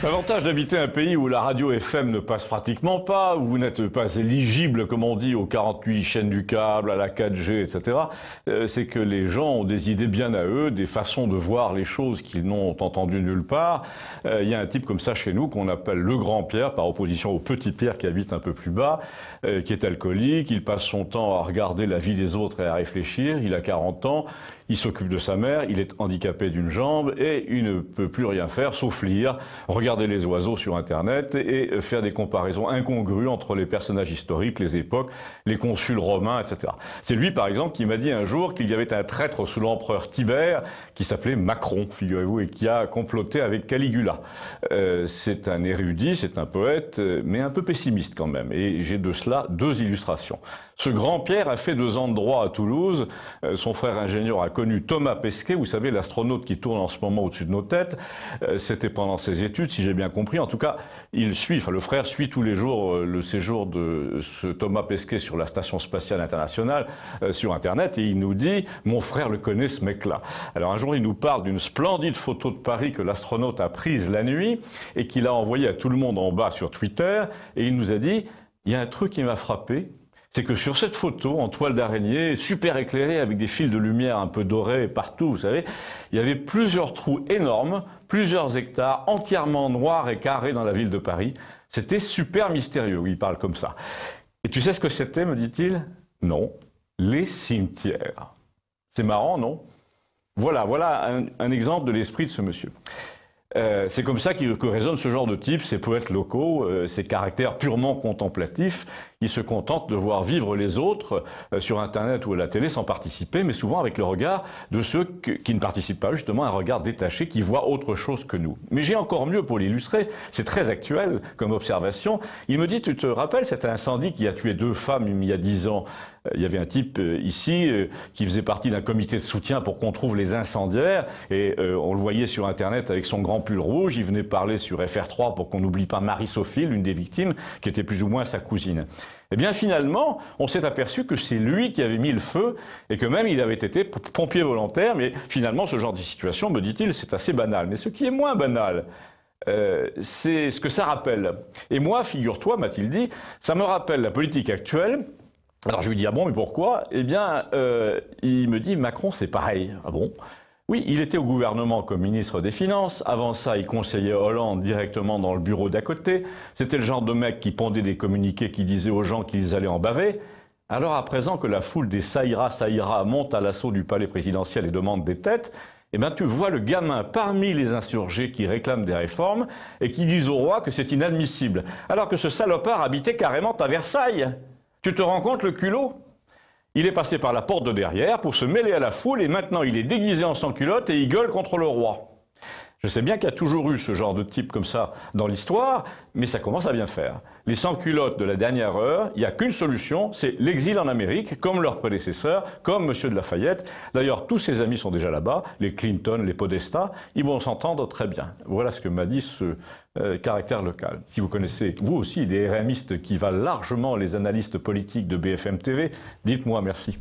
L'avantage d'habiter un pays où la radio FM ne passe pratiquement pas, où vous n'êtes pas éligible, comme on dit, aux 48 chaînes du câble, à la 4G, etc., c'est que les gens ont des idées bien à eux, des façons de voir les choses qu'ils n'ont entendues nulle part. Il y a un type comme ça chez nous qu'on appelle le grand Pierre, par opposition au petit Pierre qui habite un peu plus bas, qui est alcoolique. Il passe son temps à regarder la vie des autres et à réfléchir. Il a 40 ans. Il s'occupe de sa mère, il est handicapé d'une jambe et il ne peut plus rien faire sauf lire, regarder les oiseaux sur Internet et faire des comparaisons incongrues entre les personnages historiques, les époques, les consuls romains, etc. C'est lui, par exemple, qui m'a dit un jour qu'il y avait un traître sous l'empereur Tibère qui s'appelait Macron, figurez-vous, et qui a comploté avec Caligula. C'est un érudit, c'est un poète, mais un peu pessimiste quand même. Et j'ai de cela 2 illustrations. Ce grand Pierre a fait 2 ans de droit à Toulouse. Son frère ingénieur a connu Thomas Pesquet, vous savez, l'astronaute qui tourne en ce moment au-dessus de nos têtes. C'était pendant ses études, si j'ai bien compris. En tout cas, le frère suit tous les jours le séjour de ce Thomas Pesquet sur la Station Spatiale Internationale sur Internet. Et il nous dit, mon frère le connaît, ce mec-là. Alors un jour, il nous parle d'une splendide photo de Paris que l'astronaute a prise la nuit et qu'il a envoyée à tout le monde en bas sur Twitter. Et il nous a dit, il y a un truc qui m'a frappé. C'est que sur cette photo, en toile d'araignée, super éclairée, avec des fils de lumière un peu dorés partout, vous savez, il y avait plusieurs trous énormes, plusieurs hectares, entièrement noirs et carrés dans la ville de Paris. C'était super mystérieux, oui, il parle comme ça. Et tu sais ce que c'était, me dit-il? Non, les cimetières. C'est marrant, non? Voilà un exemple de l'esprit de ce monsieur. C'est comme ça que résonne ce genre de type, ces poètes locaux, ces caractères purement contemplatifs. Ils se contentent de voir vivre les autres sur Internet ou à la télé sans participer, mais souvent avec le regard de ceux qui ne participent pas, justement un regard détaché, qui voit autre chose que nous. Mais j'ai encore mieux pour l'illustrer, c'est très actuel comme observation. Il me dit, tu te rappelles cet incendie qui a tué 2 femmes il y a 10 ans? Il y avait un type ici qui faisait partie d'un comité de soutien pour qu'on trouve les incendiaires et on le voyait sur Internet avec son grand pull rouge. Il venait parler sur FR3 pour qu'on n'oublie pas Marie-Sophie, l'une des victimes, qui était plus ou moins sa cousine. Eh bien finalement, on s'est aperçu que c'est lui qui avait mis le feu et que même il avait été pompier volontaire. Mais finalement, ce genre de situation, me dit-il, c'est assez banal. Mais ce qui est moins banal, c'est ce que ça rappelle. Et moi, figure-toi, m'a-t-il dit, ça me rappelle la politique actuelle. Alors je lui dis, ah bon, mais pourquoi? Eh bien, il me dit, Macron, c'est pareil. Ah bon? Oui, il était au gouvernement comme ministre des Finances. Avant ça, il conseillait Hollande directement dans le bureau d'à côté. C'était le genre de mec qui pondait des communiqués qui disaient aux gens qu'ils allaient en baver. Alors à présent que la foule des ça ira monte à l'assaut du palais présidentiel et demande des têtes, eh bien tu vois le gamin parmi les insurgés qui réclament des réformes et qui disent au roi que c'est inadmissible. Alors que ce salopard habitait carrément à Versailles. Tu te rends compte le culot? Il est passé par la porte de derrière pour se mêler à la foule et maintenant il est déguisé en sans-culotte et il gueule contre le roi. Je sais bien qu'il y a toujours eu ce genre de type comme ça dans l'histoire, mais ça commence à bien faire. Les sans-culottes de la dernière heure, il n'y a qu'une solution, c'est l'exil en Amérique, comme leurs prédécesseurs, comme M. de Lafayette. D'ailleurs, tous ses amis sont déjà là-bas, les Clinton, les Podesta, ils vont s'entendre très bien. Voilà ce que m'a dit ce caractère local. Si vous connaissez, vous aussi, des RMistes qui valent largement les analystes politiques de BFM TV, dites-moi merci.